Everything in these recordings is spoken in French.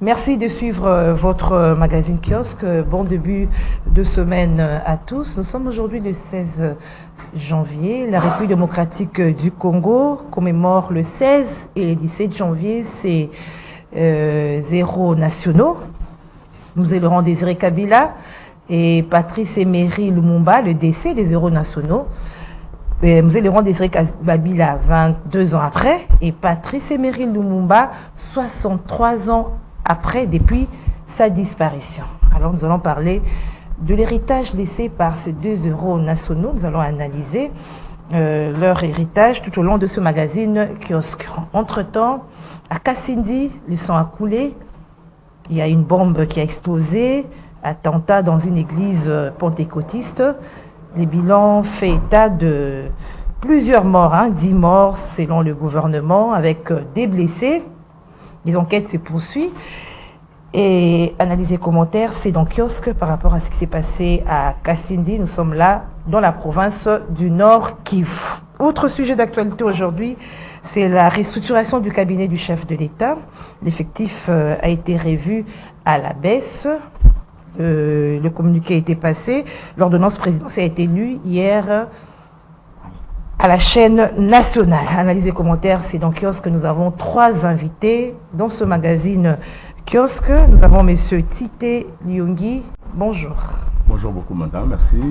Merci de suivre votre magazine kiosque. Bon début de semaine à tous. Nous sommes aujourd'hui le 16 janvier. La République démocratique du Congo commémore le 16 et le 17 janvier ses héros nationaux. Nous et Laurent Désiré Kabila et Patrice Emery Lumumba, le décès des héros nationaux. Nous et Laurent Désiré Kabila 22 ans après et Patrice Emery Lumumba 63 ans après depuis sa disparition. Alors nous allons parler de l'héritage laissé par ces deux héros nationaux. Nous allons analyser leur héritage tout au long de ce magazine kiosque. Entre-temps, à Kassindi, le sang a coulé. Il y a une bombe qui a explosé, attentat dans une église pentecôtiste. Les bilans fait état de plusieurs morts, 10 morts selon le gouvernement, avec des blessés. Les enquêtes se poursuivent. Et analyser commentaires, c'est dans kiosque par rapport à ce qui s'est passé à Kassindi. Nous sommes là dans la province du Nord Kivu. Autre sujet d'actualité aujourd'hui, c'est la restructuration du cabinet du chef de l'État. L'effectif a été revu à la baisse. Le communiqué a été passé. L'ordonnance présidentielle a été lue hier à la chaîne nationale. Analyse et commentaires, c'est dans kiosque que nous avons 3 invités dans ce magazine kiosque. Nous avons monsieur Tite Lyongi. Bonjour. Bonjour beaucoup madame, merci.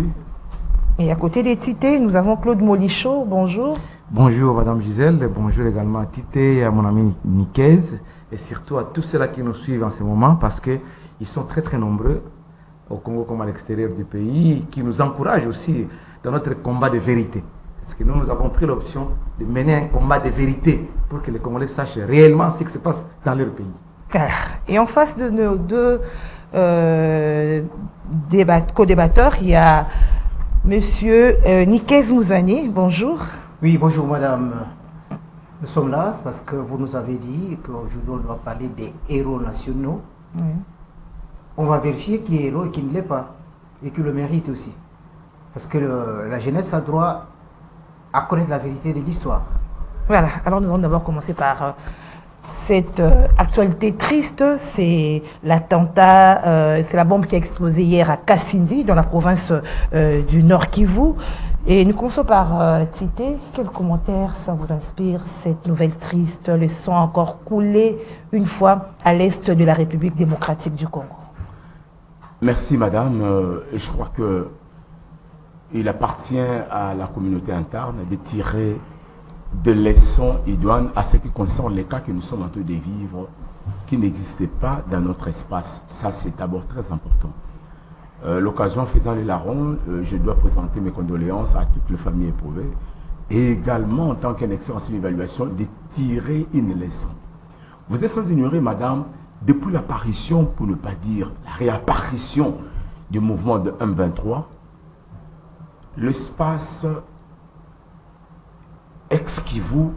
Et à côté des Tite, nous avons Claude Molichaud. Bonjour. Bonjour madame Gisèle, bonjour également à Tite et à mon ami Niquez et surtout à tous ceux-là qui nous suivent en ce moment parce qu'ils sont très très nombreux au Congo comme à l'extérieur du pays, qui nous encouragent aussi dans notre combat de vérité. Parce que nous avons pris l'option de mener un combat de vérité pour que les Congolais sachent réellement ce qui se passe dans leur pays. Et en face de nos deux co-débatteurs, il y a monsieur Niquez Mouzani. Bonjour. Oui, bonjour madame. Nous sommes là parce que vous nous avez dit qu'aujourd'hui on doit parler des héros nationaux. Oui. On va vérifier qui est héros et qui ne l'est pas, et qui le mérite aussi. Parce que la jeunesse a droit à connaître la vérité de l'histoire. Voilà, alors nous allons d'abord commencer par cette actualité triste. C'est l'attentat, c'est la bombe qui a explosé hier à Kassindi, dans la province du Nord Kivu. Et nous commençons par Tite. Quel commentaire ça vous inspire, cette nouvelle triste, le sang encore coulé une fois à l'est de la République démocratique du Congo? Merci madame. Je crois que il appartient à la communauté interne de tirer des leçons idoines à ce qui concerne les cas que nous sommes en train de vivre, qui n'existaient pas dans notre espace. Ça, c'est d'abord très important. L'occasion faisant les larrons, je dois présenter mes condoléances à toutes les familles éprouvées et également, en tant qu'un expert en évaluation, de tirer une leçon. Vous êtes sans ignorer, madame, depuis l'apparition, pour ne pas dire la réapparition du mouvement de M23, l'espace ex-Kivu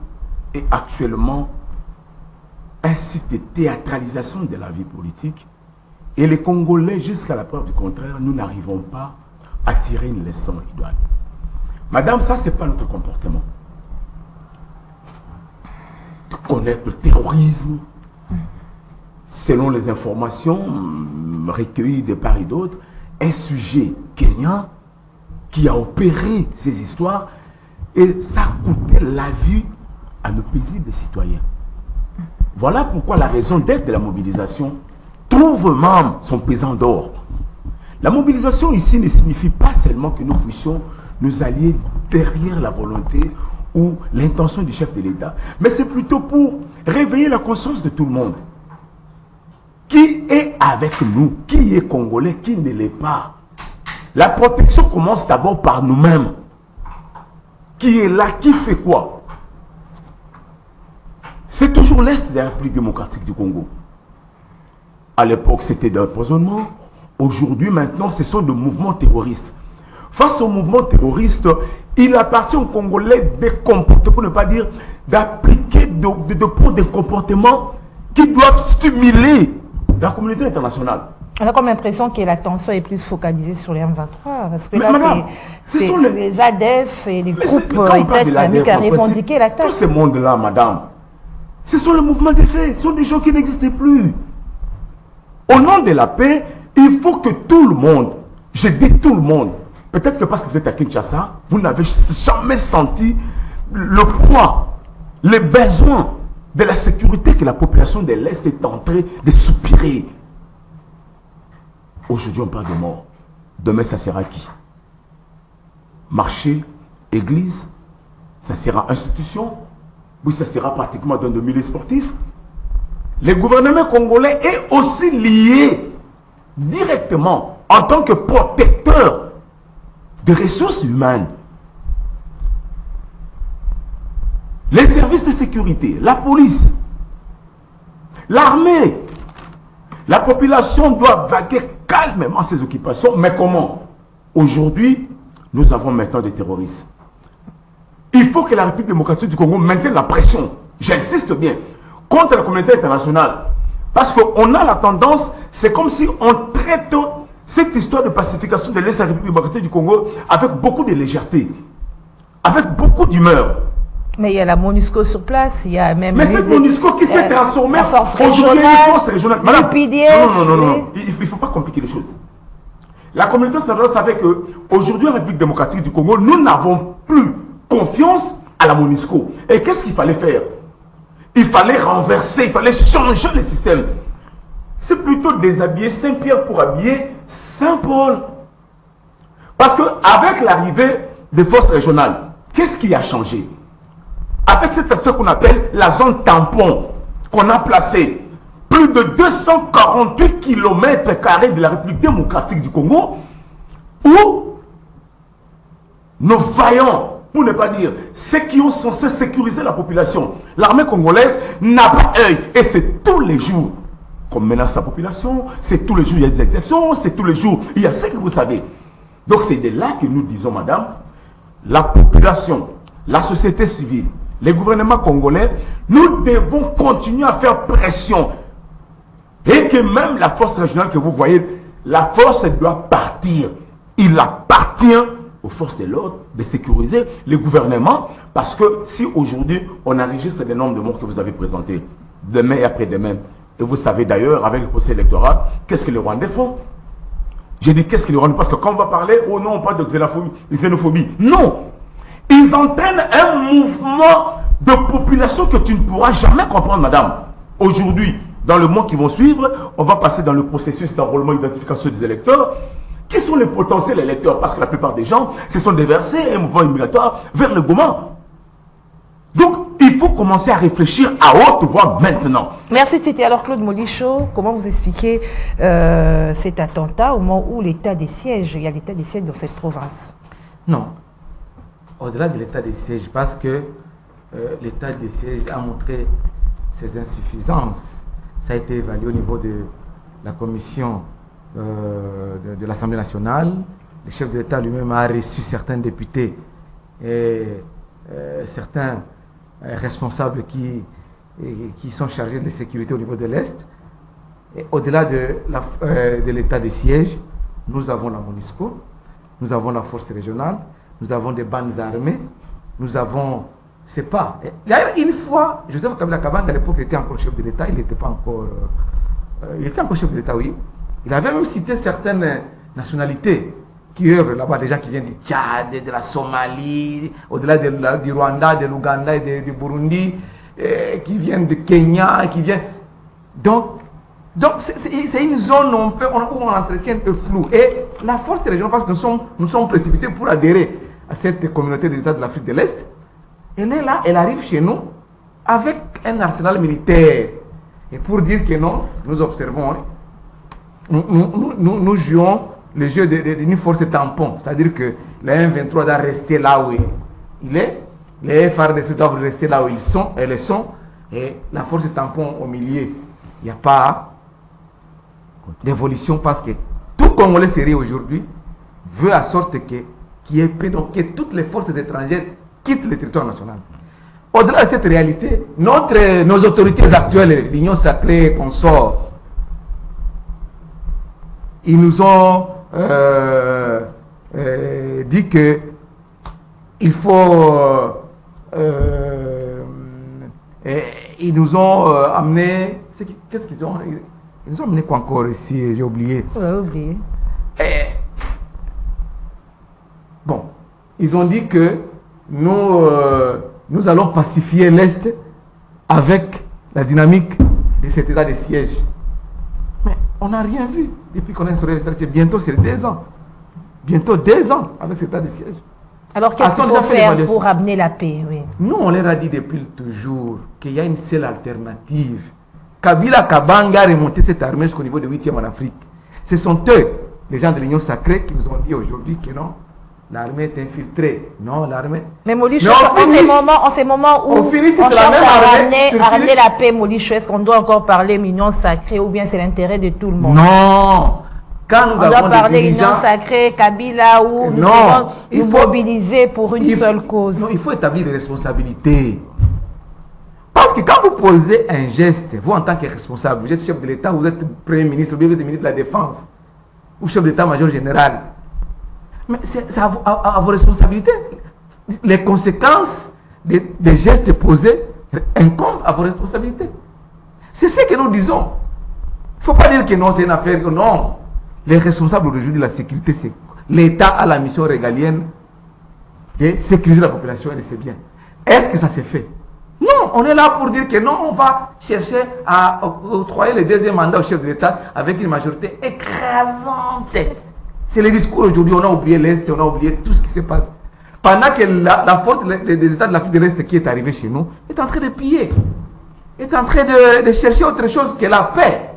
est actuellement un site de théâtralisation de la vie politique et les Congolais, jusqu'à la preuve du contraire, nous n'arrivons pas à tirer une leçon idoine. Madame, ça, ce n'est pas notre comportement. De connaître le terrorisme, selon les informations recueillies de part et d'autre, un sujet kenyan qui a opéré ces histoires et ça a coûté la vie à nos paisibles citoyens. Voilà pourquoi la raison d'être de la mobilisation trouve même son pesant d'or. La mobilisation ici ne signifie pas seulement que nous puissions nous allier derrière la volonté ou l'intention du chef de l'État, mais c'est plutôt pour réveiller la conscience de tout le monde. Qui est avec nous? Qui est congolais? Qui ne l'est pas? La protection commence d'abord par nous-mêmes. Qui est là? Qui fait quoi? C'est toujours l'Est de la République démocratique du Congo. À l'époque, c'était de l'empoisonnement. Aujourd'hui, maintenant, ce sont des mouvements terroristes. Face aux mouvements terroristes, il appartient aux Congolais de comporter, pour ne pas dire d'appliquer, de prendre des comportements qui doivent stimuler la communauté internationale. On a comme l'impression que l'attention est plus focalisée sur les M23. Parce que là, c'est les ADF et les groupes État islamique à revendiquer la tâche. Tout ce monde-là, madame, ce sont les mouvements des faits. Ce sont des gens qui n'existaient plus. Au nom de la paix, il faut que tout le monde, je dis tout le monde, peut-être que parce que vous êtes à Kinshasa, vous n'avez jamais senti le poids, les besoins de la sécurité que la population de l'Est est en train de soupirer. Aujourd'hui, on parle de mort. Demain, ça sera qui? Marché, église, ça sera institution, oui, ça sera pratiquement dans le milieu sportif. Le gouvernement congolais est aussi lié directement en tant que protecteur des ressources humaines. Les services de sécurité, la police, l'armée, la population doit vaguer calmement ses occupations. Mais comment? Aujourd'hui, nous avons maintenant des terroristes. Il faut que la République démocratique du Congo maintienne la pression, j'insiste bien, contre la communauté internationale. Parce qu'on a la tendance, c'est comme si on traite cette histoire de pacification de l'Est de la République démocratique du Congo avec beaucoup de légèreté, avec beaucoup d'humeur. Mais il y a la MONUSCO sur place, il y a même... Mais cette MONUSCO qui s'est transformée en force aujourd'hui en force régionale. Madame, PDF, non. Il ne faut pas compliquer les choses. La communauté internationale savait qu'aujourd'hui, en République démocratique du Congo, nous n'avons plus confiance à la MONUSCO. Et qu'est-ce qu'il fallait faire? Il fallait renverser, il fallait changer le système. C'est plutôt déshabiller Saint-Pierre pour habiller Saint-Paul. Parce qu'avec l'arrivée des forces régionales, qu'est-ce qui a changé? Avec cet aspect qu'on appelle la zone tampon, qu'on a placé plus de 248 km² de la République démocratique du Congo, où nos vaillants, pour ne pas dire ceux qui ont censé sécuriser la population, l'armée congolaise n'a pas œil. Et c'est tous les jours qu'on menace la population, c'est tous les jours il y a des exactions, c'est tous les jours il y a ce que vous savez. Donc c'est de là que nous disons, madame, la population, la société civile, les gouvernements congolais, nous devons continuer à faire pression. Et que même la force régionale que vous voyez, la force doit partir. Il appartient aux forces de l'ordre de sécuriser le gouvernement, parce que si aujourd'hui on enregistre des nombres de morts que vous avez présentés, demain et après-demain, et vous savez d'ailleurs avec le procès électoral, qu'est-ce que les Rwandais font? J'ai dit qu'est-ce que les Rwandais, parce que quand on va parler, oh non, on parle de xénophobie. Non! Ils entraînent un mouvement de population que tu ne pourras jamais comprendre, madame. Aujourd'hui, dans le mois qui vont suivre, on va passer dans le processus d'enrôlement et d'identification des électeurs. Qui sont les potentiels électeurs? Parce que la plupart des gens se sont déversés un mouvement immigratoire vers le Goma. Donc, il faut commencer à réfléchir à haute voix maintenant. Merci Titi. Alors Claude Molicho, comment vous expliquez cet attentat au moment où l'état des sièges, il y a l'état des sièges dans cette province? Non. Au-delà de l'état des sièges, parce que l'état des sièges a montré ses insuffisances. Ça a été évalué au niveau de la commission de l'Assemblée nationale. Le chef de l'État lui-même a reçu certains députés et certains responsables qui sont chargés de la sécurité au niveau de l'Est. Au-delà de l'état des sièges, nous avons la MONUSCO, nous avons la force régionale, nous avons des bandes armées, nous avons, c'est pas... Une fois, Joseph Kabila Kabanga, à l'époque, était encore chef de l'État, il n'était pas encore... il était encore chef de l'État, oui. Il avait même cité certaines nationalités qui œuvrent là-bas, des gens qui viennent du Tchad, de la Somalie, au-delà du Rwanda, de l'Ouganda et du Burundi, qui viennent de Kenya, qui viennent... Donc c'est une zone où on entretient le flou. Et la force régionale, parce que nous sommes précipités pour adhérer à cette communauté des États de l'Afrique de l'Est, elle est là, elle arrive chez nous avec un arsenal militaire. Et pour dire que non, nous observons, nous jouons le jeu d'une force tampon. C'est-à-dire que le M23 doit rester là où il est, les FARDC doivent rester là où ils sont, elles sont, et la force tampon au milieu. Il n'y a pas d'évolution parce que tout Congolais sérieux aujourd'hui veut à sorte que toutes les forces étrangères quittent le territoire national. Au-delà de cette réalité, nos autorités actuelles, l'Union sacrée qu'on sort, ils nous ont dit que il faut... ils nous ont amené... Qu'est-ce qu'ils ont... Ils ont mené quoi encore ici, j'ai oublié. oublié. Bon, ils ont dit que nous allons pacifier l'Est avec la dynamique de cet état de siège. Mais on n'a rien vu depuis qu'on a instauré les statuts. Bientôt, c'est 2 ans. Bientôt 2 ans avec cet état de siège. Alors, qu'est-ce qu'il faut faire pour amener la paix? Oui. Nous, on leur a dit depuis toujours qu'il y a une seule alternative. Kabila Kabanga a remonté cette armée jusqu'au niveau de 8e en Afrique. Ce sont eux, les gens de l'Union sacrée, qui nous ont dit aujourd'hui que non, l'armée est infiltrée. Non, l'armée... Mais Molicho, en ces moments où on cherche à ramener la paix, Molicho, est-ce qu'on doit encore parler d'union sacrée ou bien c'est l'intérêt de tout le monde? Non. Quand nous on doit parler d'union sacrée, Kabila, ou nous devons nous mobiliser pour une seule cause. Non, il faut établir des responsabilités. Parce que quand vous posez un geste, vous en tant que responsable, vous êtes chef de l'État, vous êtes Premier ministre, ou bien vous êtes ministre de la Défense, ou chef d'État-major général, mais c'est à vos responsabilités. Les conséquences des gestes posés incombent à vos responsabilités. C'est ce que nous disons. Il ne faut pas dire que non, c'est une affaire que non. Les responsables aujourd'hui de la sécurité, c'est l'État a la mission régalienne de sécuriser la population et de ses biens. Est-ce que ça s'est fait? Non, on est là pour dire que non, on va chercher à octroyer le 2e mandat au chef de l'État avec une majorité écrasante. C'est le discours aujourd'hui, on a oublié l'Est, on a oublié tout ce qui se passe. Pendant que la force des États de l'Afrique de l'Est qui est arrivée chez nous est en train de piller, est en train de chercher autre chose que la paix.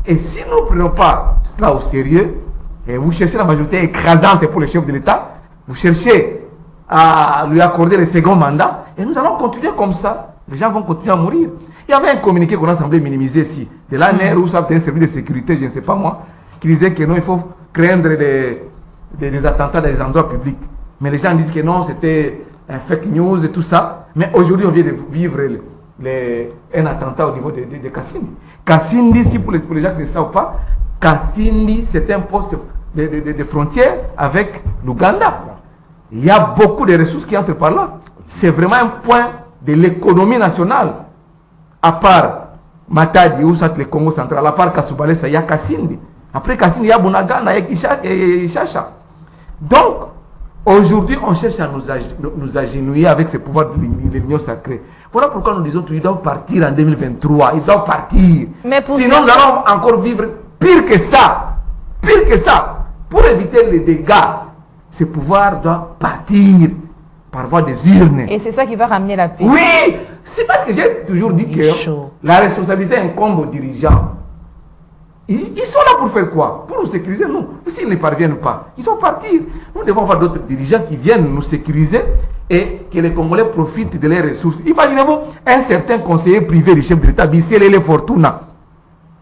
Et si nous ne prenons pas cela au sérieux, et vous cherchez la majorité écrasante pour le chef de l'État, vous cherchez à lui accorder le 2e mandat, et nous allons continuer comme ça. Les gens vont continuer à mourir. Il y avait un communiqué qu'on a semblé minimiser ici, de l'ANR ou ça peut être un service de sécurité, je ne sais pas moi, qui disait que non, il faut craindre des attentats dans les endroits publics. Mais les gens disent que non, c'était un fake news et tout ça. Mais aujourd'hui, on vient de vivre un attentat au niveau de Kassindi. Kassindi, si pour les gens qui ne savent pas, Kassindi, c'est un poste de frontière avec l'Ouganda. Il y a beaucoup de ressources qui entrent par là. C'est vraiment un point de l'économie nationale. À part Matadi, ou ça, le Congo central, à part Kasoubalesa, il y a Kassindi. Après Kassindi, il y a Bunagana, il y a Ishacha. Donc, aujourd'hui, on cherche à nous agenouiller avec ce pouvoir de l'union sacrée. Voilà pourquoi nous disons qu'ils doivent partir en 2023. Ils doivent partir. Sinon, nous allons encore vivre pire que ça. Pire que ça. Pour éviter les dégâts, ce pouvoir doit partir par voie des urnes. Et c'est ça qui va ramener la paix. Oui, c'est parce que j'ai toujours dit que la responsabilité incombe aux dirigeants. Ils sont là pour faire quoi? Pour nous sécuriser, non. S'ils ne parviennent pas, ils vont partir. Nous devons avoir d'autres dirigeants qui viennent nous sécuriser et que les Congolais profitent de leurs ressources. Imaginez-vous un certain conseiller privé du chef de l'État, Bisselele Fortuna.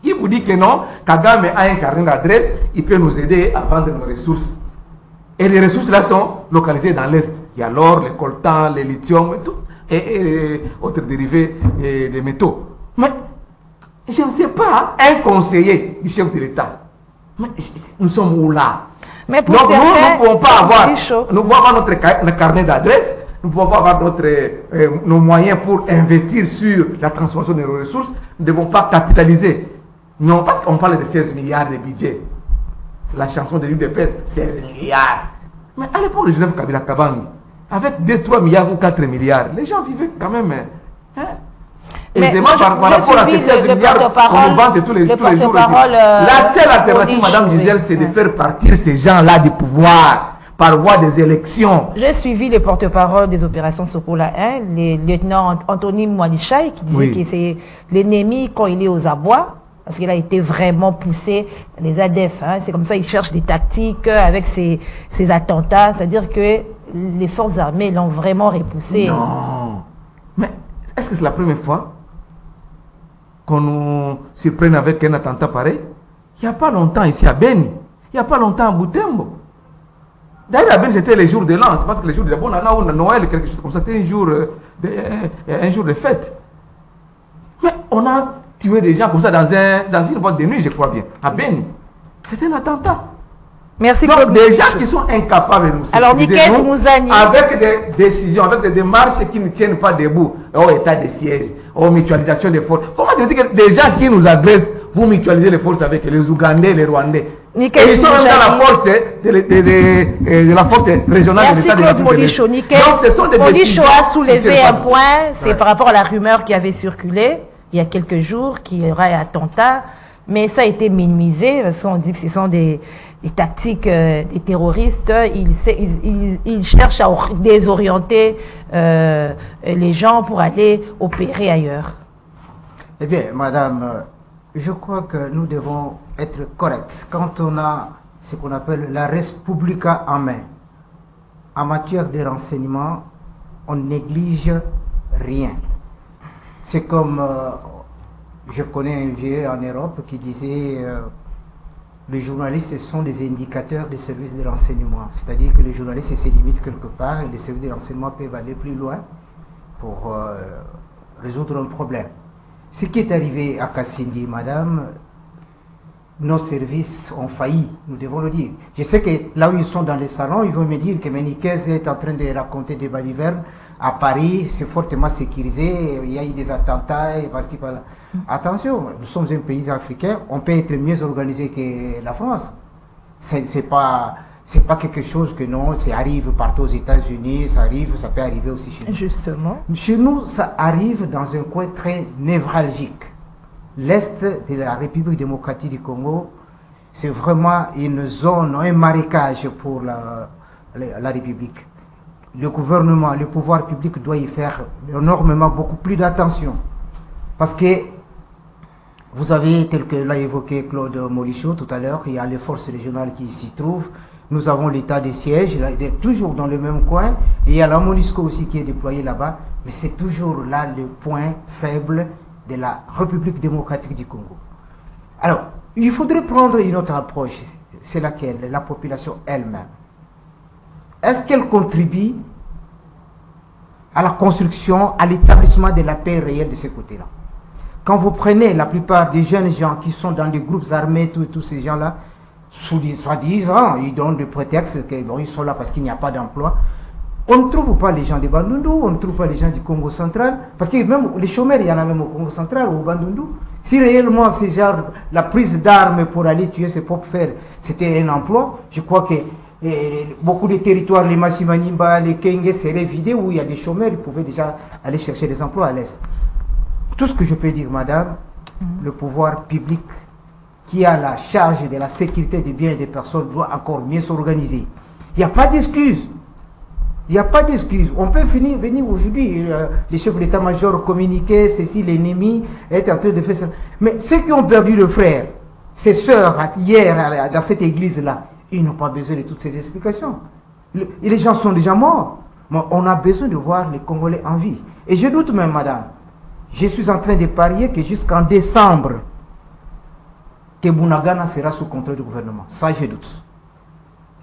Il vous dit que non, Kagame a un carnet d'adresse, il peut nous aider à vendre nos ressources. Et les ressources là sont localisées dans l'Est. Il y a l'or, le coltan, le lithium et autres dérivés des métaux. Mais je ne sais pas, un conseiller du chef de l'État. Mais nous sommes où là? Mais pour donc certains, nous ne pouvons pas avoir, notre carnet d'adresse, nous pouvons avoir nos moyens pour investir sur la transformation de nos ressources. Nous ne devons pas capitaliser. Non, parce qu'on parle de 16 milliards de budget. C'est la chanson de l'UDPS, 16 milliards. Mais à l'époque de Genève Kabila Kabangi, avec 2-3 milliards ou 4 milliards, les gens vivaient quand même... aisément par rapport à ces 16 milliards qu'on nous vante tous les jours. La seule alternative, Madame Gisèle, c'est de faire partir ces gens-là du pouvoir par voie des élections. J'ai suivi les porte-parole des opérations Sokola 1, le lieutenant Anthony Mwanichai, qui disait que c'est l'ennemi quand il est aux abois, parce qu'il a été vraiment poussé, les ADF, c'est comme ça, ils cherchent des tactiques avec ces attentats, c'est-à-dire que les forces armées l'ont vraiment repoussé. Non, mais est-ce que c'est la première fois qu'on nous surprenne avec un attentat pareil? Il n'y a pas longtemps ici à Beni, il n'y a pas longtemps à Butembo. D'ailleurs, à Beni, c'était les jours de l'an, je pense que les jours de la bonne année ou de Noël, quelque chose comme ça, c'était un jour de fête. Mais on a tué des gens comme ça dans une boîte de nuit, je crois bien, à Beni. C'était un attentat. Merci. Donc, des gens qui sont incapables de nous sécuriser. Alors, Nikes Mouzani, avec des décisions, avec des démarches qui ne tiennent pas debout, au état de siège, aux mutualisations des forces. Comment c'est que des gens qui nous agressent vous mutualisez les forces avec les Ougandais, les Rwandais. Et Nickel ils sont même dans la force de la force régionale de Merci l'État de Claude l'Afrique de Modicho. l'Est. Nickel. Donc ce sont des Modicho décisions a soulevé qui un sont- point, c'est Ouais. par rapport à la rumeur qui avait circulé il y a quelques jours qu'il y aura un attentat, mais ça a été minimisé parce qu'on dit que ce sont des tactiques des terroristes. Ils cherchent à désorienter les gens pour aller opérer ailleurs. Eh bien, madame, je crois que nous devons être corrects. Quand on a ce qu'on appelle la res publica en main, en matière de renseignement, on néglige rien. C'est comme, je connais un vieux en Europe qui disait, les journalistes sont des indicateurs des services de renseignement. C'est-à-dire que les journalistes se limitent quelque part et les services de renseignement peuvent aller plus loin pour résoudre un problème. Ce qui est arrivé à Kassindi, madame, nos services ont failli, nous devons le dire. Je sais que là où ils sont dans les salons, ils vont me dire que Menikez est en train de raconter des balivernes. À Paris, c'est fortement sécurisé, il y a eu des attentats, et par-ci, par-là. Attention, nous sommes un pays africain, on peut être mieux organisé que la France. C'est pas quelque chose que non, ça arrive partout aux États-Unis, ça arrive, ça peut arriver aussi chez nous. Justement. Chez nous, ça arrive dans un coin très névralgique. L'Est de la République démocratique du Congo, c'est vraiment une zone, un marécage pour la République. Le gouvernement, le pouvoir public doit y faire énormément, beaucoup plus d'attention. Parce que vous avez, tel que l'a évoqué Claude Molichot tout à l'heure, il y a les forces régionales qui s'y trouvent. Nous avons l'état des sièges, il est toujours dans le même coin. Et il y a la MONUSCO aussi qui est déployée là-bas. Mais c'est toujours là le point faible de la République démocratique du Congo. Alors, il faudrait prendre une autre approche. C'est laquelle? La population elle-même. Est-ce qu'elle contribue à la construction, à l'établissement de la paix réelle de ce côté-là? Quand vous prenez la plupart des jeunes gens qui sont dans les groupes armés, tous ces gens-là, soi-disant, ils donnent des prétextes qu'ils bon, sont là parce qu'il n'y a pas d'emploi. On ne trouve pas les gens de Bandundu, on ne trouve pas les gens du Congo central, parce que même les chômeurs, il y en a même au Congo central ou au Bandundu. Si réellement c'est genre la prise d'armes pour aller tuer ses propres frères, c'était un emploi, je crois que beaucoup de territoires, les Massimanimba, les Kenge seraient vidés où il y a des chômeurs, ils pouvaient déjà aller chercher des emplois à l'Est. Tout ce que je peux dire, madame, le pouvoir public qui a la charge de la sécurité des biens et des personnes doit encore mieux s'organiser. Il n'y a pas d'excuse. Il n'y a pas d'excuse. On peut venir aujourd'hui, les chefs d'état-major communiquer, ceci, l'ennemi est en train de faire ça. Mais ceux qui ont perdu le frère, ses sœurs, hier, dans cette église-là, ils n'ont pas besoin de toutes ces explications. Les gens sont déjà morts. Mais on a besoin de voir les Congolais en vie. Et je doute même, madame, je suis en train de parier que jusqu'en décembre, que Bunagana sera sous contrôle du gouvernement. Ça, je doute.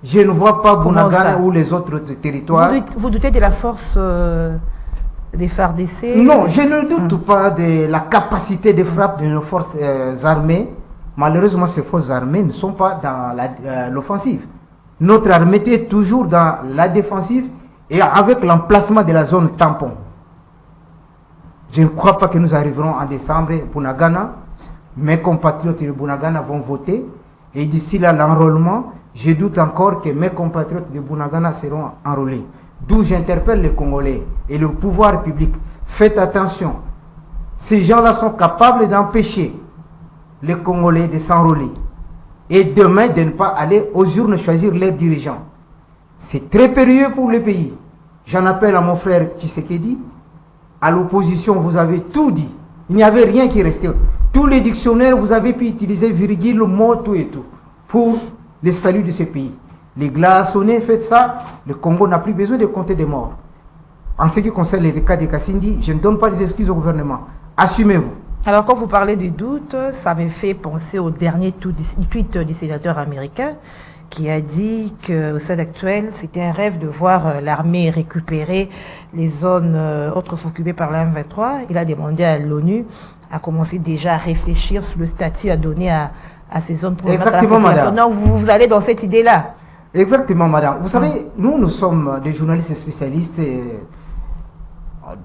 Je ne vois pas Bunagana ou les autres territoires. Vous doutez de la force des FARDC? Non, je ne doute pas de la capacité de frappe de nos forces armées. Malheureusement, ces forces armées ne sont pas dans l'offensive. Notre armée est toujours dans la défensive et avec l'emplacement de la zone tampon. Je ne crois pas que nous arriverons en décembre. Bunagana, mes compatriotes de Bunagana vont voter. Et d'ici là, l'enrôlement, je doute encore que mes compatriotes de Bunagana seront enrôlés. D'où j'interpelle les Congolais et le pouvoir public. Faites attention. Ces gens-là sont capables d'empêcher les Congolais de s'enrôler. Et demain, de ne pas aller aux urnes choisir leurs dirigeants. C'est très périlleux pour le pays. J'en appelle à mon frère Tshisekedi. À l'opposition, vous avez tout dit. Il n'y avait rien qui restait. Tous les dictionnaires, vous avez pu utiliser virgule, mot, tout et tout. Pour le salut de ce pays. Les glaçonnés, faites ça. Le Congo n'a plus besoin de compter des morts. En ce qui concerne les cas de Kassindi, je ne donne pas les excuses au gouvernement. Assumez-vous. Alors, quand vous parlez du doute, ça me fait penser au dernier tweet du sénateur américain qui a dit qu'au stade actuel, c'était un rêve de voir l'armée récupérer les zones autrefois occupées par la M23. Il a demandé à l'ONU à commencer déjà à réfléchir sur le statut à donner à ces zones pour Exactement, madame. Non, vous allez dans cette idée-là. Exactement, madame. Vous savez, nous sommes des journalistes spécialistes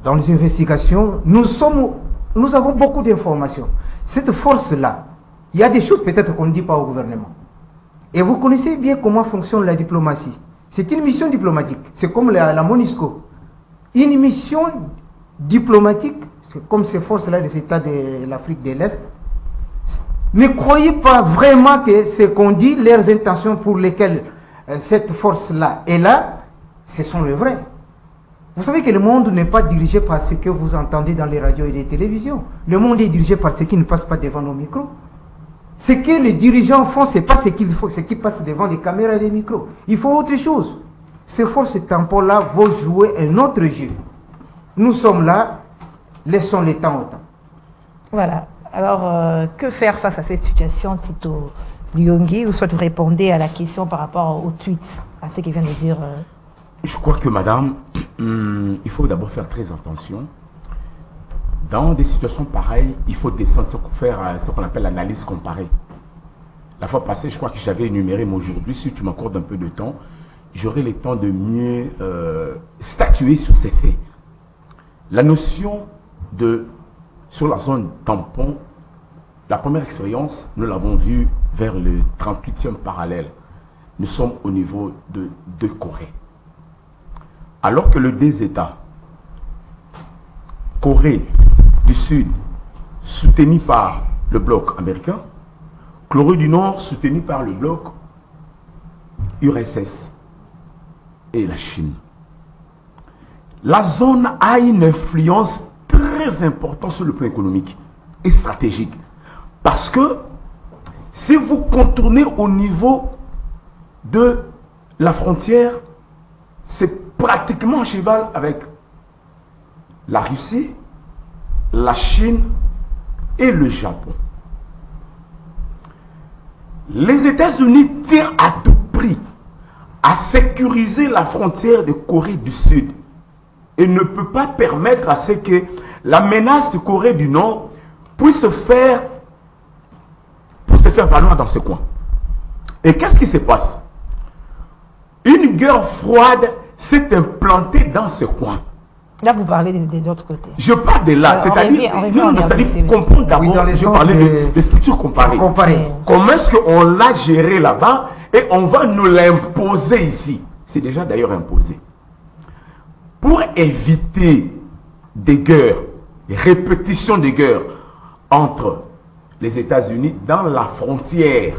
dans les investigations. Nous avons beaucoup d'informations. Cette force-là, Il y a des choses peut-être qu'on ne dit pas au gouvernement. Et vous connaissez bien comment fonctionne la diplomatie. C'est une mission diplomatique. C'est comme la MONUSCO. Une mission diplomatique, comme ces forces-là des États de l'Afrique de l'Est, ne croyez pas vraiment que ce qu'on dit, leurs intentions pour lesquelles cette force-là est là, ce sont les vrais. Vous savez que le monde n'est pas dirigé par ce que vous entendez dans les radios et les télévisions. Le monde est dirigé par ce qui ne passe pas devant nos micros. Ce que les dirigeants font, ce n'est pas ce qui passe devant les caméras et les micros. Il faut autre chose. Ces forces tampons-là vont jouer un autre jeu. Nous sommes là, laissons le temps au temps. Voilà. Alors, que faire face à cette situation, Tito Luyongi? Ou soit vous répondez à la question par rapport au tweet, à ce qu'il vient de dire Je crois que, madame, il faut d'abord faire très attention. Dans des situations pareilles, il faut descendre faire ce qu'on appelle l'analyse comparée. La fois passée, je crois que j'avais énuméré, mais aujourd'hui, si tu m'accordes un peu de temps, j'aurai le temps de mieux statuer sur ces faits. La notion sur la zone tampon, la première expérience, nous l'avons vue vers le 38e parallèle. Nous sommes au niveau de deux Corées. Alors que les deux États, Corée du Sud, soutenu par le bloc américain, Corée du Nord, soutenu par le bloc URSS et la Chine. La zone a une influence très importante sur le plan économique et stratégique. Parce que si vous contournez au niveau de la frontière, c'est pratiquement à cheval avec la Russie, la Chine et le Japon. Les États-Unis tirent à tout prix à sécuriser la frontière de Corée du Sud et ne peut pas permettre à ce que la menace de Corée du Nord puisse se faire valoir dans ce coin. Et qu'est-ce qui se passe? Une guerre froide s'est implantée dans ce coin. Là, vous parlez de l'autre côté. Je parle de là, c'est-à-dire comprendre d'abord, je parlais de structures comparées. Comment est-ce qu'on l'a géré là-bas et on va nous l'imposer ici? C'est déjà d'ailleurs imposé. Pour éviter des guerres, des répétitions de guerres entre les États-Unis dans la frontière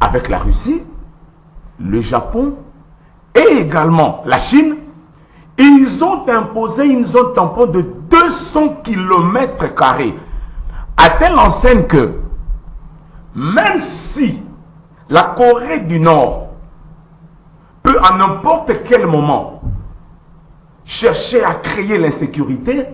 avec la Russie, le Japon et également la Chine, ils ont imposé une zone tampon de 200 km², à telle enseigne que même si la Corée du Nord peut à n'importe quel moment chercher à créer l'insécurité,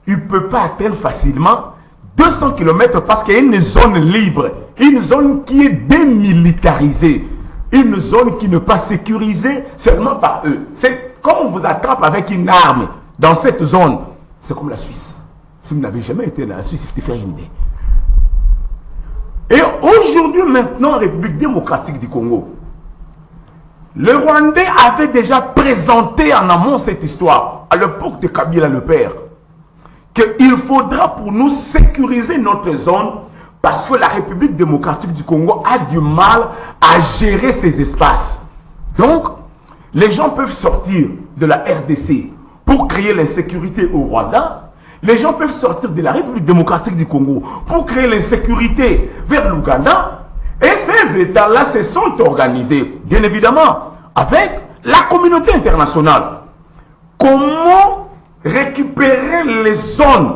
il ne peut pas atteindre facilement 200 km parce qu'il y a une zone libre, une zone qui est démilitarisée, une zone qui n'est pas sécurisée seulement par eux. C'est comme on vous attrape avec une arme dans cette zone. C'est comme la Suisse. Si vous n'avez jamais été dans la Suisse, il faut te faire une idée. Et aujourd'hui, maintenant, en République démocratique du Congo, le Rwandais avait déjà présenté en amont cette histoire, à l'époque de Kabila le père, qu'il faudra pour nous sécuriser notre zone parce que la République démocratique du Congo a du mal à gérer ces espaces. Donc, les gens peuvent sortir de la RDC pour créer l'insécurité au Rwanda. Les gens peuvent sortir de la République démocratique du Congo pour créer l'insécurité vers l'Ouganda. Et ces États-là se sont organisés, bien évidemment, avec la communauté internationale. Comment récupérer les zones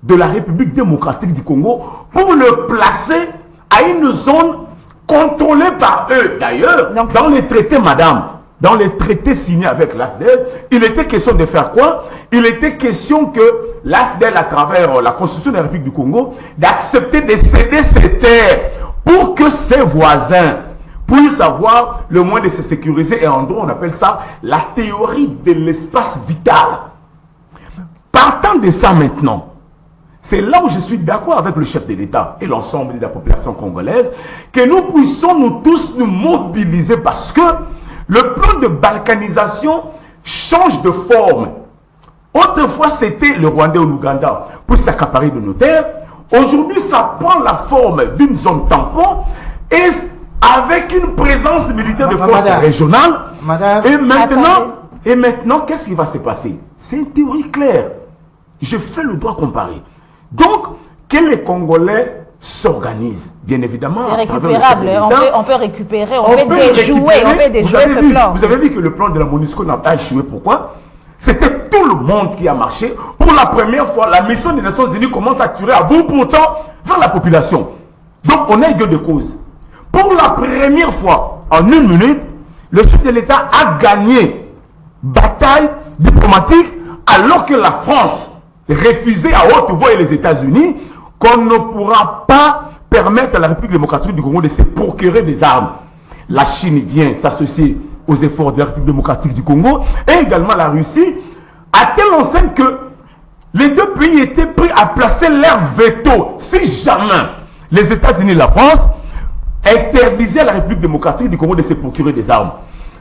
de la République démocratique du Congo pour le placer à une zone contrôlée par eux? D'ailleurs, dans les traités, madame, dans les traités signés avec l'AFDEL, il était question de faire quoi? Il était question que l'AFDEL, à travers la Constitution de la République du Congo, d'accepter de céder ses terres pour que ses voisins puissent avoir le moyen de se sécuriser. Et en droit, on appelle ça la théorie de l'espace vital. Partant de ça maintenant, c'est là où je suis d'accord avec le chef de l'État et l'ensemble de la population congolaise, que nous puissions nous tous nous mobiliser parce que le plan de balkanisation change de forme. Autrefois, c'était le Rwanda ou l'Ouganda pour s'accaparer de nos terres. Aujourd'hui, ça prend la forme d'une zone tampon et avec une présence militaire de forces régionales. Et maintenant, qu'est-ce qui va se passer? C'est une théorie claire. Je fais le droit comparé. Donc, que les Congolais s'organisent, bien évidemment. C'est récupérable, on peut récupérer, on peut déjouer ce plan. Vous avez vu que le plan de la MONUSCO n'a pas échoué. Pourquoi? C'était tout le monde qui a marché. Pour la première fois, la mission des Nations Unies commence à tirer à bout portant vers la population. Donc, on est gueule de cause. Pour la première fois, en 1 minute, le chef de l'État a gagné bataille diplomatique alors que la France refusait à haute voix et les États-Unis qu'on ne pourra pas permettre à la République démocratique du Congo de se procurer des armes. La Chine vient s'associer aux efforts de la République démocratique du Congo et également la Russie, à telle enseigne que les deux pays étaient prêts à placer leur veto si jamais les États-Unis et la France interdisaient à la République démocratique du Congo de se procurer des armes.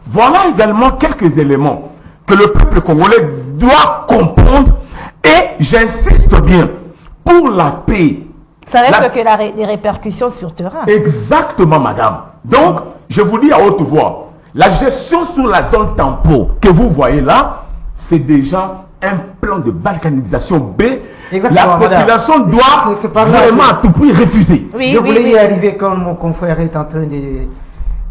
Voilà également quelques éléments que le peuple congolais doit comprendre et j'insiste bien, pour la paix. Ça reste que les répercussions sur terrain. Exactement, madame. Donc, je vous dis à haute voix, la gestion sur la zone tampon que vous voyez là, c'est déjà un plan de balkanisation B. Exactement, la population doit vraiment à tout prix refuser. Je voulais y arriver quand mon confrère est en train de...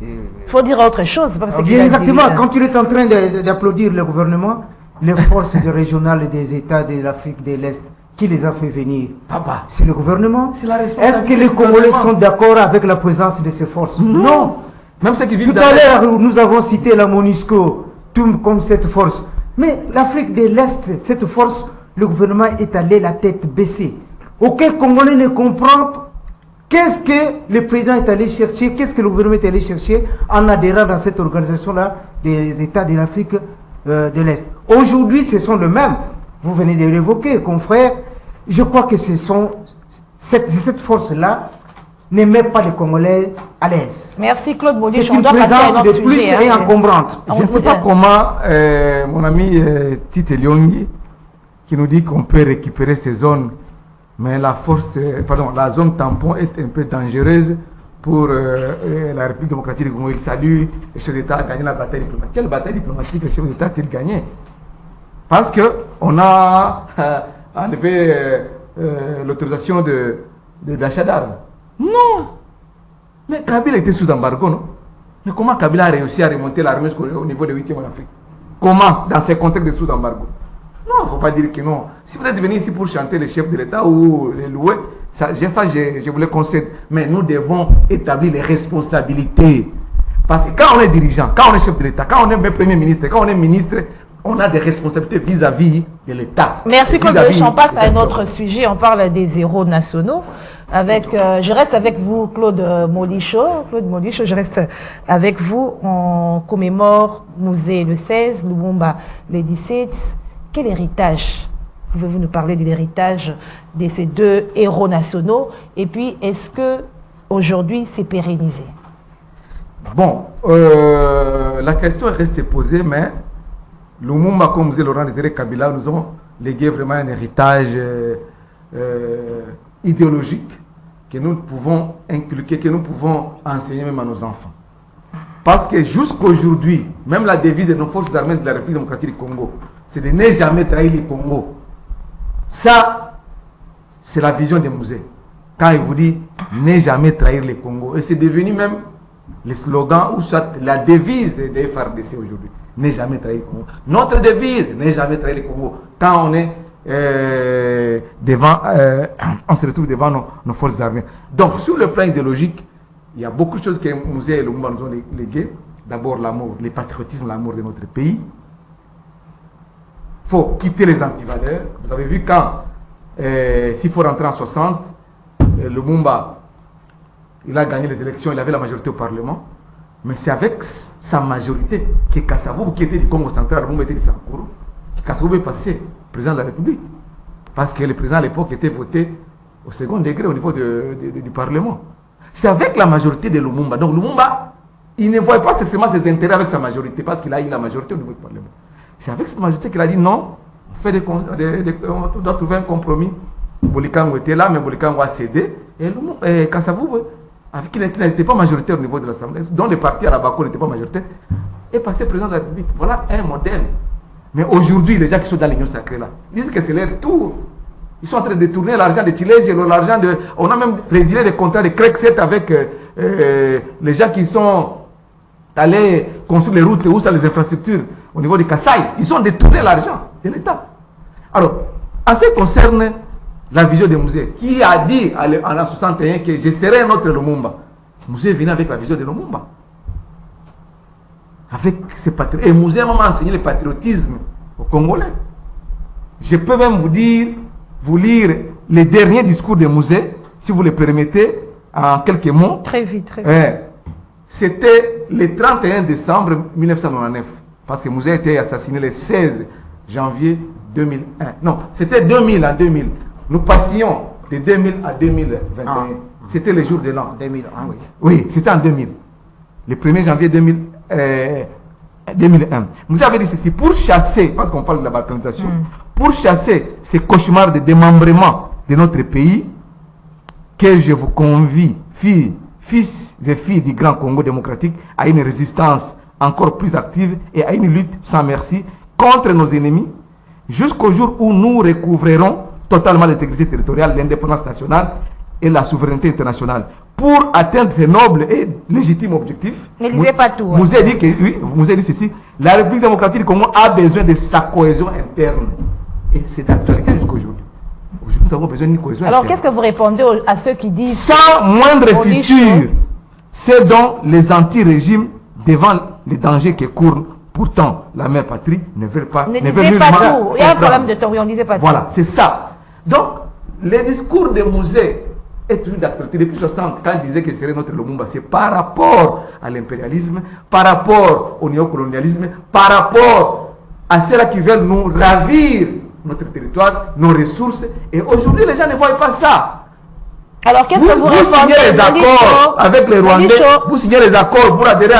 Il faut dire autre chose. Bien exactement, quand il est en train d'applaudir le gouvernement, les forces régionales des États de l'Afrique de l'Est, qui les a fait venir? Papa, c'est le gouvernement. C'est la responsabilité. Est-ce que les Congolais sont d'accord avec la présence de ces forces? Non. Même ceux qui vivent tout à l'heure, nous avons cité la MONUSCO comme cette force. Mais l'Afrique de l'Est, cette force, le gouvernement est allé la tête baissée. Aucun Congolais ne comprend qu'est-ce que le président est allé chercher, qu'est-ce que le gouvernement est allé chercher en adhérant dans cette organisation-là des États de l'Afrique de l'Est. Aujourd'hui, ce sont les mêmes. Vous venez de l'évoquer, confrère. Je crois que cette force-là ne met pas les Congolais à l'aise. Merci Claude Modiche. C'est une présence de plus et encombrante. Je ne sais pas comment mon ami Tite Lyongi, qui nous dit qu'on peut récupérer ces zones, mais la zone tampon est un peu dangereuse pour la République démocratique du Congo. Il salue le chef d'État a gagné la bataille diplomatique. Quelle bataille diplomatique le chef d'État a-t-il gagné? Parce qu'on a enlevé l'autorisation d'achat d'armes. Non. Mais Kabila était sous embargo, non? Mais comment Kabila a réussi à remonter l'armée au niveau de 8e en Afrique? Comment? Dans ces contextes de sous embargo? Non, il ne faut pas dire que non. Si vous êtes venu ici pour chanter les chefs de l'État ou les louer, je vous le concède. Mais nous devons établir les responsabilités. Parce que quand on est dirigeant, quand on est chef de l'État, quand on est premier ministre, quand on est ministre, on a des responsabilités vis-à-vis de l'État. Merci Claude. On passe à un autre sujet. On parle des héros nationaux. Je reste avec vous, Claude Molicho. Claude Molicho, je reste avec vous. On commémore Musée le 16, Lumumba le 17. Quel héritage? Pouvez-vous nous parler de l'héritage de ces deux héros nationaux? Et puis, est-ce que aujourd'hui c'est pérennisé? Bon, la question reste posée, mais Lumumba, comme disait Laurent Désiré Kabila, nous avons légué vraiment un héritage idéologique que nous pouvons inculquer, que nous pouvons enseigner même à nos enfants. Parce que jusqu'aujourd'hui, même la devise de nos forces armées de la République démocratique du Congo, c'est de ne jamais trahir le Congo. Ça, c'est la vision des musées. Quand il vous dit ne jamais trahir le Congo. Et c'est devenu même le slogan ou soit la devise des FARDC aujourd'hui. Ne jamais trahir le Congo. Notre devise, ne jamais trahir le Congo. Quand on est on se retrouve devant nos forces armées. Donc, sur le plan idéologique, il y a beaucoup de choses que le musée et le Lumumba nous ont léguées. D'abord, l'amour, le patriotisme, l'amour de notre pays. Il faut quitter les antivaleurs. Vous avez vu quand, s'il faut rentrer en 60, le Lumumba, il a gagné les élections, il avait la majorité au Parlement. Mais c'est avec sa majorité que Kasavubu, qui était du Congo central, le Lumumba était du Sankuru, que Kasavubu est passé président de la République. Parce que le président à l'époque était voté au second degré au niveau du Parlement. C'est avec la majorité de Lumumba. Donc Lumumba, il ne voit pas seulement ses intérêts avec sa majorité, parce qu'il a eu la majorité au niveau du Parlement. C'est avec cette majorité qu'il a dit non, on doit trouver un compromis. Bolikango était là, mais Bolikango a cédé. Et Kassavou, avec qui n'était pas majoritaire au niveau de l'Assemblée, dont le parti à la Bako n'était pas majoritaire, est passé président de la République. Voilà un modèle. Mais aujourd'hui, les gens qui sont dans l'Union sacrée là, disent que c'est leur tour. Ils sont en train de détourner l'argent de Tilège, l'argent de... On a même résilié des contrats de CREC7 avec les gens qui sont allés construire les routes ou les infrastructures au niveau de Kassai. Ils ont détourné l'argent de l'État. Alors, en ce qui concerne la vision des musées, qui a dit en l'an 61 que je serai un autre Lumumba? Le musée est venu avec la vision de Lumumba. Avec ces patriotes. Et le musée m'a enseigné le patriotisme aux Congolais. Je peux même vous lire les derniers discours des musées, si vous le permettez, en quelques mots. Très vite, très vite. C'était le 31 décembre 1999, parce que le musée a été assassiné le 16 janvier 2001. Non, c'était 2000 à 2000. Nous passions de 2000 à 2021. C'était le jour de l'an. 2001, oui. Oui, c'était en 2000. Le 1er janvier 2001. Vous avez dit ceci, pour chasser, parce qu'on parle de la balkanisation, pour chasser ces cauchemars de démembrement de notre pays, que je vous convie, fils et filles du Grand Congo démocratique, à une résistance encore plus active et à une lutte sans merci contre nos ennemis, jusqu'au jour où nous recouvrerons totalement l'intégrité territoriale, l'indépendance nationale et la souveraineté internationale. Pour atteindre ces nobles et légitimes objectifs, ne lisez pas tout. Vous avez dit que, oui, vous avez dit ceci, la République démocratique du Congo a besoin de sa cohésion interne. Et c'est d'actualité jusqu'aujourd'hui. Aujourd'hui, nous avons besoin d'une cohésion Alors, interne. qu'est-ce que vous répondez à ceux qui disent... Sans moindre fissure, c'est donc les anti-régimes, devant les dangers qui courent pourtant la mère patrie, ne veulent pas... Ne lisez pas tout. Il y a un problème de temps, oui, on ne lisait pas tout. Voilà, c'est ça. Donc, les discours des musées est toujours d'actualité. Depuis 60, quand il disait que ce serait notre Lumumba, c'est par rapport à l'impérialisme, par rapport au néocolonialisme, par rapport à ceux-là qui veulent nous ravir notre territoire, nos ressources. Et aujourd'hui, les gens ne voient pas ça. Alors, qu'est-ce que vous répondez? Signez les accords avec les Rwandais, vous signez les accords pour adhérer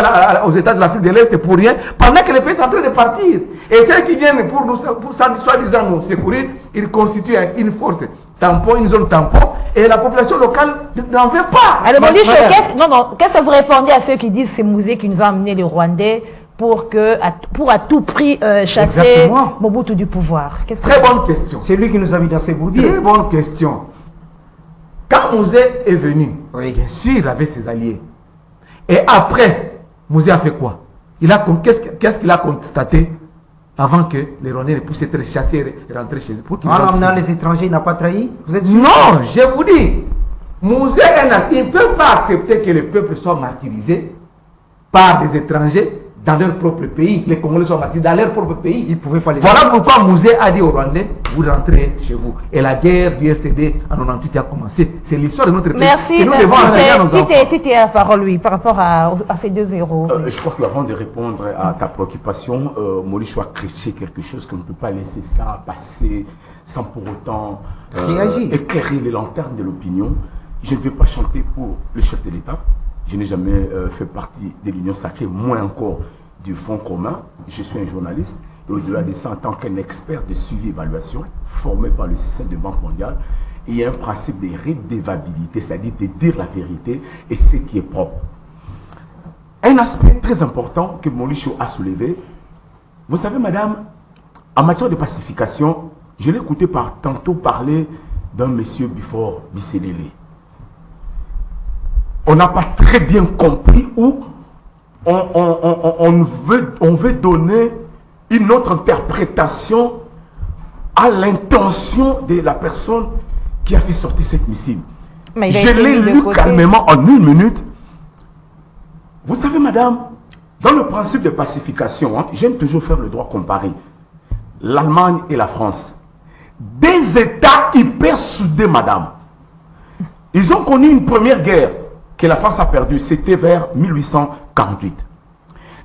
aux États de l'Afrique de l'Est pour rien, pendant que le pays est en train de partir. Et ceux qui viennent pour nous, soi-disant nous secourir, ils constituent une force tampon, une zone tampon, et la population locale n'en veut pas. Alors, qu'est-ce que vous répondez à ceux qui disent que c'est Musée qui nous a amené les Rwandais pour à tout prix chasser Exactement. Mobutu du pouvoir? Très bonne question. C'est lui qui nous a mis dans ses bourbiers. Très bonne question. Quand Mouzé est venu, Oui. bien sûr, il avait ses alliés. Et après, Mouzé a fait quoi? Qu'est-ce qu'il a constaté avant que les Rwandais ne puissent être chassés et rentrer chez eux? En amenant les étrangers, il n'a pas trahi? Vous êtes sûr? Non, je vous dis, Mouzé, il ne peut pas accepter que le peuple soit martyrisé par des étrangers dans leur propre pays. Les Congolais sont martyrisés dans leur propre pays. Il ne pouvait pas les... Voilà pourquoi Mouzé a dit aux Rwandais, vous rentrez chez vous. Et la guerre du RCD en 98 a commencé. C'est l'histoire de notre pays. Merci. Et nous devons enseigner à nos enfants. Tite la parole, lui, par rapport à ces 2 héros. Je crois qu'avant de répondre à ta préoccupation, Maurice doit créer quelque chose qu'on ne peut pas laisser ça passer sans pour autant éclairer les lanternes de l'opinion. Je ne vais pas chanter pour le chef de l'État. Je n'ai jamais fait partie de l'Union sacrée, moins encore du Front commun. Je suis un journaliste. Et au-delà de ça, en tant qu'un expert de suivi-évaluation, formé par le système de Banque mondiale, il y a un principe de redevabilité, c'est-à-dire de dire la vérité et ce qui est propre. Un aspect très important que Molicho a soulevé, vous savez, madame, en matière de pacification, je l'ai écouté tantôt parler d'un monsieur Bifor Bisselele. On n'a pas très bien compris où on veut donner une autre interprétation à l'intention de la personne qui a fait sortir cette missile. Je l'ai lu calmement en 1 minute. Vous savez, madame, dans le principe de pacification, j'aime toujours faire le droit comparé. L'Allemagne et la France. Des États hyper soudés, madame. Ils ont connu une première guerre que la France a perdue. C'était vers 1848.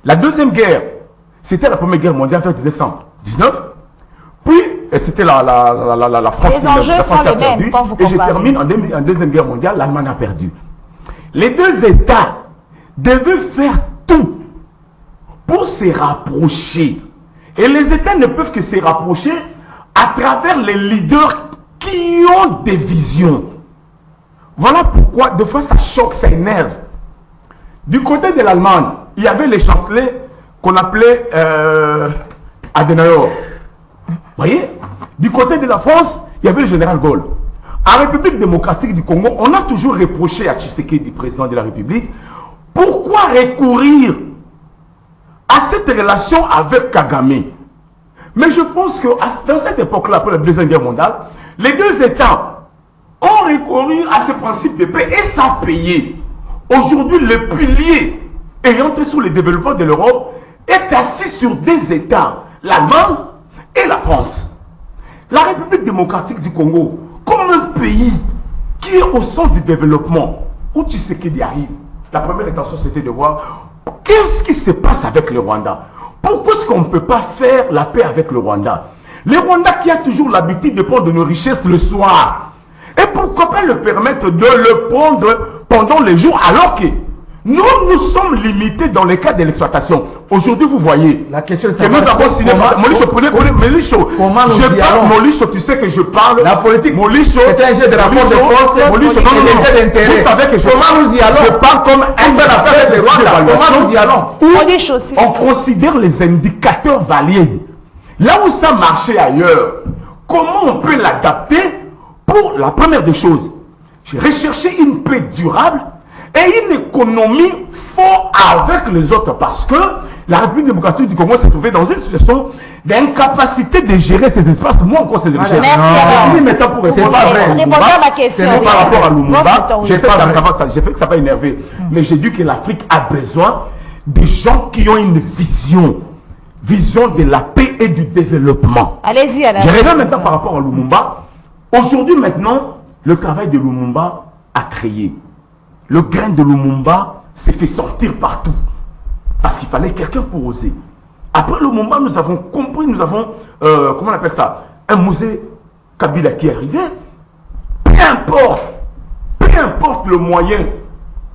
La deuxième guerre, c'était la première guerre mondiale vers 1919. Puis, c'était la France qui a perdu. Et je termine en deuxième guerre mondiale, l'Allemagne a perdu. Les 2 États devaient faire tout pour se rapprocher. Et les États ne peuvent que se rapprocher à travers les leaders qui ont des visions. Voilà pourquoi, de fois, ça choque, ça énerve. Du côté de l'Allemagne, il y avait les chanceliers qu'on appelait Adenauer. Vous voyez? Du côté de la France, il y avait le général Gaulle. En République démocratique du Congo, on a toujours reproché à Tshisekedi, président de la République, pourquoi recourir à cette relation avec Kagame. Mais je pense que dans cette époque-là, après la Deuxième Guerre mondiale, les deux États ont recouru à ce principe de paix et ça a payé. Aujourd'hui, le pilier ayant été sur le développement de l'Europe est assis sur deux États, l'Allemagne et la France. La République démocratique du Congo, comme un pays qui est au centre du développement, où Tshisekedi arrive, la première intention c'était de voir qu'est-ce qui se passe avec le Rwanda. Pourquoi est-ce qu'on ne peut pas faire la paix avec le Rwanda? Le Rwanda qui a toujours l'habitude de prendre de nos richesses le soir. Et pourquoi pas le permettre de le prendre pendant les jours alors que nous sommes limités dans le cas de l'exploitation. Aujourd'hui, vous voyez la question que nous avons signé... Molicho, tu sais que je parle... La politique, Molicho, c'est un jeu de rapport de force, Molicho, non, vous savez que comment nous y allons? Je parle comme un fait l'affaire de Rwanda. Comment nous y allons? Molicho aussi. On considère les indicateurs valides. Là où ça marchait ailleurs, comment on peut l'adapter pour la première des choses? J'ai recherché une paix durable et une économie forte avec les autres parce que la République démocratique du Congo s'est trouvée dans une situation d'incapacité de gérer ses espaces, moins encore ses richesses. Merci. C'est pas vrai. Répondez à ma question. C'est par rapport à Lumumba. J'ai fait que ça va énerver. Mais j'ai dit que l'Afrique a besoin de gens qui ont une vision de la paix et du développement. Allez-y, je reviens maintenant par rapport à Lumumba. Aujourd'hui, maintenant, le travail de Lumumba a créé. Le grain de Lumumba s'est fait sentir partout. Parce qu'il fallait quelqu'un pour oser. Après Lumumba, nous avons compris, nous avons, comment on appelle ça, un musée Kabila qui est arrivé. Peu importe le moyen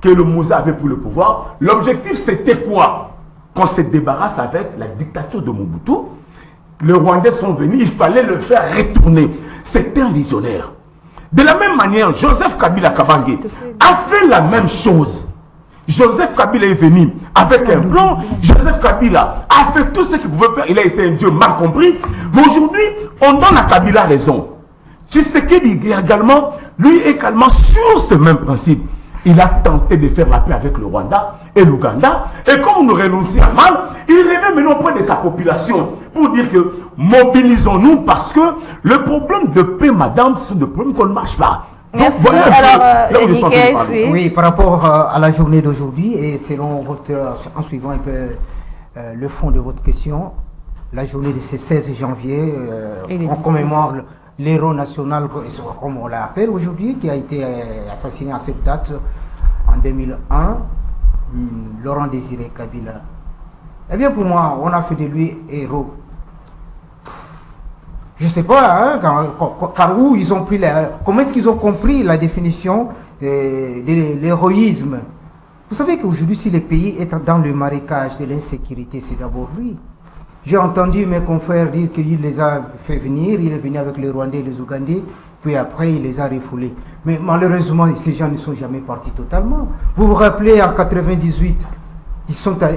que le musée avait pour le pouvoir, l'objectif c'était quoi? Qu'on se débarrasse avec la dictature de Mobutu, les Rwandais sont venus, il fallait le faire retourner. C'était un visionnaire. De la même manière, Joseph Kabila Kabange a fait la même chose. Joseph Kabila est venu avec un plan. Joseph Kabila a fait tout ce qu'il pouvait faire. Il a été un Dieu mal compris. Mais aujourd'hui, on donne à Kabila raison. Tshisekedi également, lui également sur ce même principe. Il a tenté de faire la paix avec le Rwanda et l'Ouganda. Et comme nous renonçons à mal, il revient maintenant auprès de sa population pour dire que mobilisons-nous parce que le problème de paix, madame, c'est le problème qu'on ne marche pas. Merci. Alors, oui, par rapport à la journée d'aujourd'hui et selon votre, en suivant un peu le fond de votre question, la journée de ce 16 janvier, on commémore l'héros national, comme on l'appelle aujourd'hui, qui a été assassiné à cette date en 2001, Laurent Désiré Kabila. Eh bien, pour moi, on a fait de lui héros. Je ne sais pas, car où ils ont pris comment est-ce qu'ils ont compris la définition de l'héroïsme. Vous savez qu'aujourd'hui, si le pays est dans le marécage de l'insécurité, c'est d'abord lui. J'ai entendu mes confrères dire qu'il les a fait venir, il est venu avec les Rwandais et les Ougandais, puis après il les a refoulés. Mais malheureusement, ces gens ne sont jamais partis totalement. Vous vous rappelez, en 98,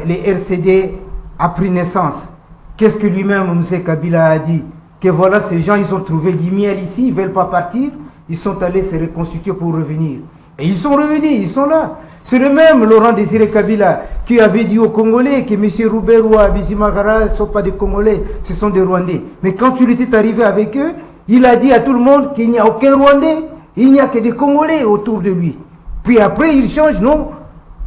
les RCD a pris naissance. Qu'est-ce que lui-même, M. Kabila, a dit? Que voilà, ces gens, ils ont trouvé du miel ici, ils ne veulent pas partir, ils sont allés se reconstituer pour revenir. Et ils sont revenus, ils sont là. C'est le même Laurent Désiré Kabila qui avait dit aux Congolais que M. Rouberou, Bizimagara ne sont pas des Congolais, ce sont des Rwandais. Mais quand il était arrivé avec eux, il a dit à tout le monde qu'il n'y a aucun Rwandais, il n'y a que des Congolais autour de lui. Puis après, il change, non.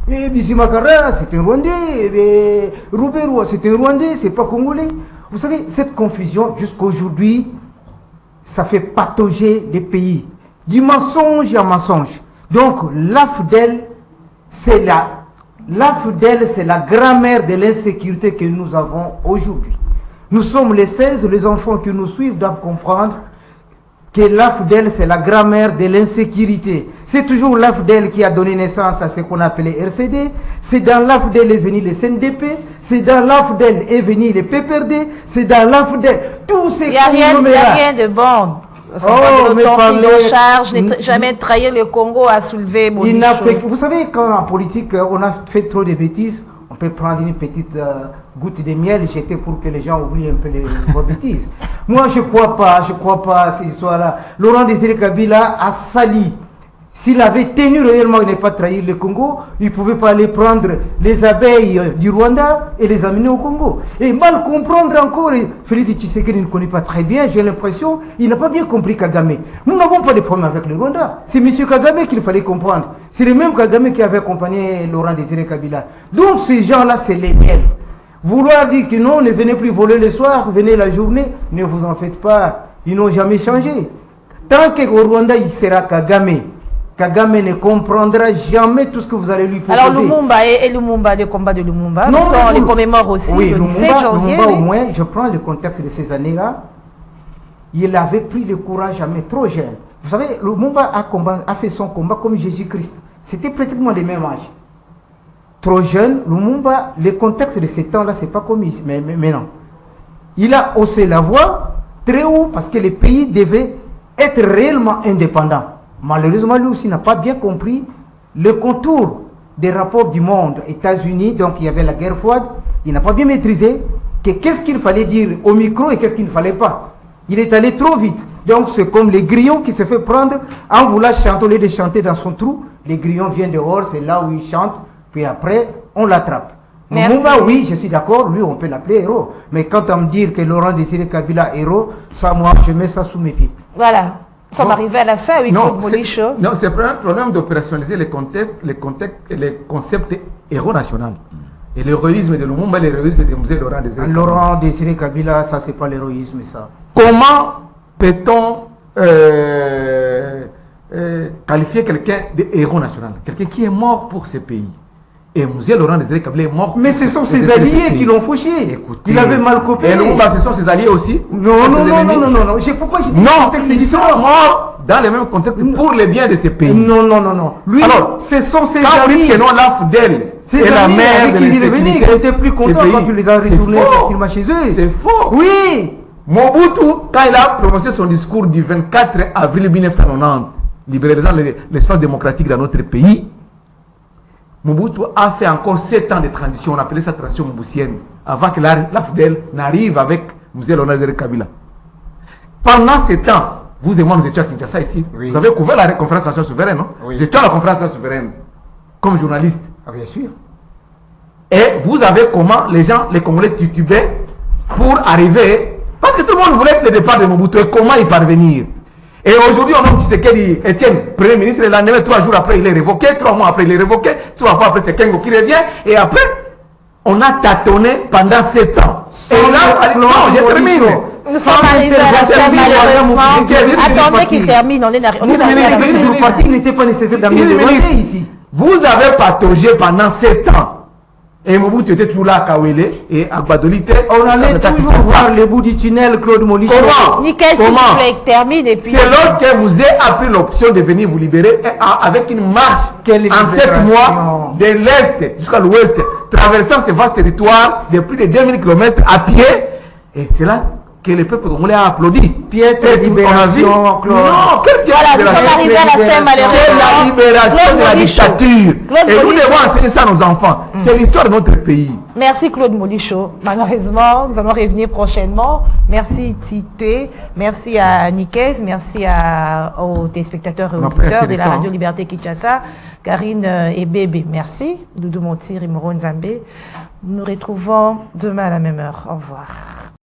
Bizimagara, c'est un Rwandais, Rouberou, c'est un Rwandais, c'est pas Congolais. Vous savez, cette confusion, jusqu'aujourd'hui, ça fait patauger les pays. Du mensonge à mensonge. Donc, l'AFDEL, c'est la grand-mère de l'insécurité que nous avons aujourd'hui. Nous sommes les 16, les enfants qui nous suivent doivent comprendre que l'AFDEL, c'est la grand-mère de l'insécurité. C'est toujours l'AFDEL qui a donné naissance à ce qu'on appelait RCD. C'est dans l'AFDEL est venu le CNDP. C'est dans l'AFDEL est venu le PPRD. C'est dans l'AFDEL. Tous ces il n'y a rien de bon. mais prise parler- en charge, jamais trahir le Congo à soulever mon Il n'a fait que- Vous savez, quand en politique, on a fait trop de bêtises, on peut prendre une petite goutte de miel et jeter pour que les gens oublient un peu vos bêtises. Moi, je crois pas à ces histoires-là. Laurent Désiré Kabila a sali. S'il avait tenu réellement de ne pas trahir le Congo, il ne pouvait pas aller prendre les abeilles du Rwanda et les amener au Congo. Et mal comprendre encore, et Félix Tshisekedi ne connaît pas très bien, j'ai l'impression, il n'a pas bien compris Kagame. Nous n'avons pas de problème avec le Rwanda. C'est M. Kagame qu'il fallait comprendre. C'est le même Kagame qui avait accompagné Laurent Désiré Kabila. Donc ces gens-là, c'est les miels. Vouloir dire que non, ne venez plus voler le soir, venez la journée, ne vous en faites pas. Ils n'ont jamais changé. Tant qu'au Rwanda, il sera Kagame. Kagame ne comprendra jamais tout ce que vous allez lui proposer. Alors Lumumba et Lumumba, le combat de Lumumba, Non, parce qu'on mais les commémore aussi oui, le 17 Lumumba, janvier. Lumumba, au oui. moins, je prends le contexte de ces années-là, il avait pris le courage à mettre trop jeune. Vous savez, Lumumba a fait son combat comme Jésus-Christ. C'était pratiquement le même âge. Trop jeune, Lumumba, le contexte de ces temps-là, c'est pas comme ici, mais non. Il a haussé la voix très haut parce que les pays devaient être réellement indépendants. Malheureusement, lui aussi n'a pas bien compris le contour des rapports du monde. États-Unis, donc il y avait la guerre froide, il n'a pas bien maîtrisé qu'est-ce qu'il fallait dire au micro et qu'est-ce qu'il ne fallait pas. Il est allé trop vite. Donc c'est comme les grillons qui se fait prendre en voulant chanter, au lieu de chanter dans son trou. Les grillons viennent dehors, c'est là où il chante, puis après, on l'attrape. Merci. Lumumba, oui, je suis d'accord, lui, on peut l'appeler héros. Mais quand on me dit que Laurent Désiré Kabila héros, ça, moi, je mets ça sous mes pieds. Voilà. Nous sommes Non. arrivés à la fin, oui, Claude Molicho. Non, c'est pas un problème d'opérationnaliser les concepts héros national. Et l'héroïsme de Lumumba, l'héroïsme de Musée Laurent Désiré Kabila. Laurent Désiré Kabila, ça, c'est pas l'héroïsme, ça. Comment peut-on qualifier quelqu'un de héros national? Quelqu'un qui est mort pour ce pays. Et Musée Laurent Désiré Kabila est mort. Mais ce sont pour ses ce alliés pays. qui l'ont fauché. Écoutez, Il avait mal coopéré. Et Lumumba, ce sont ses alliés aussi? Non, Ce sont non, ses non, ennemis? non, non, non, non. Pourquoi je dis Non, le contexte est ils sont différent. morts dans le même contexte pour le bien de ce pays. Non, non, non, non. Lui, Alors, ce sont ses Quand vous amis. dites que non, l'AFDEL Ses est la amis mère avec de qui il est venu, l'insécurité il était plus content du quand pays, tu les as c'est retournés faux. facilement chez eux. C'est faux. Oui. Mobutu, quand il a prononcé son discours du 24 avril 1990, libéralisant l'espace démocratique dans notre pays, Mobutu a fait encore 7 ans de transition, on appelait ça transition mobusienne, avant que l'AFDEL n'arrive avec Musée Laurent Désiré Kabila. Pendant 7 ans, vous et moi, nous étions à Kinshasa ici. Oui. Vous avez couvert la conférence nationale souveraine, non? Oui. Vous étiez à la conférence nationale souveraine, comme journaliste. Ah, bien sûr. Et vous avez comment les gens, les Congolais titubaient pour arriver, parce que tout le monde voulait le départ de Mobutu et comment y parvenir. Et aujourd'hui, on a Tshisekedi, Etienne, Premier ministre, le lendemain, 3 jours après, il est révoqué, 3 mois après, il est révoqué, 3 fois après, c'est Kengo qui revient, et après, on a tâtonné pendant 7 ans. Et là, non, je termine. Nous sommes arrivés à la fin, malheureusement. Attendez qu'il termine, on est arrivé à la fin. Le parti n'était pas nécessaire d'amener Une des minute. voyants ici. Vous avez pataugé pendant 7 ans. Et Mobutu était toujours là à Kawele et à Gbadolite. On allait toujours voir le bout du tunnel, Claude Molicho. Comment? Nickel, s'il vous Comment? plaît, termine et puis... C'est lorsque Mouzé a pris l'option de venir vous libérer et avec une marche Quelle en 7 libération? mois de l'Est jusqu'à l'Ouest, traversant ce vaste territoire de plus de 2000 km à pied. Et c'est là que le peuple congolais a applaudi. Piètre Et on a vu- libération, Claude. Non, quelle piètre Voilà, nous sommes libération? arrivés à la fin, C'est malheureusement. la libération Claude de la Molicho. dictature. Claude Et nous Molicho. devons enseigner ça à nos enfants. C'est l'histoire de notre pays. Merci Claude Molicho. Malheureusement, nous allons revenir prochainement. Merci Tité, merci à Nikes, merci aux téléspectateurs et On a auditeurs pris assez de de la temps. Radio Liberté Kinshasa, Karine et Bébé. Merci. Doudou Montir et Moro Nzambé. Nous nous retrouvons demain à la même heure. Au revoir.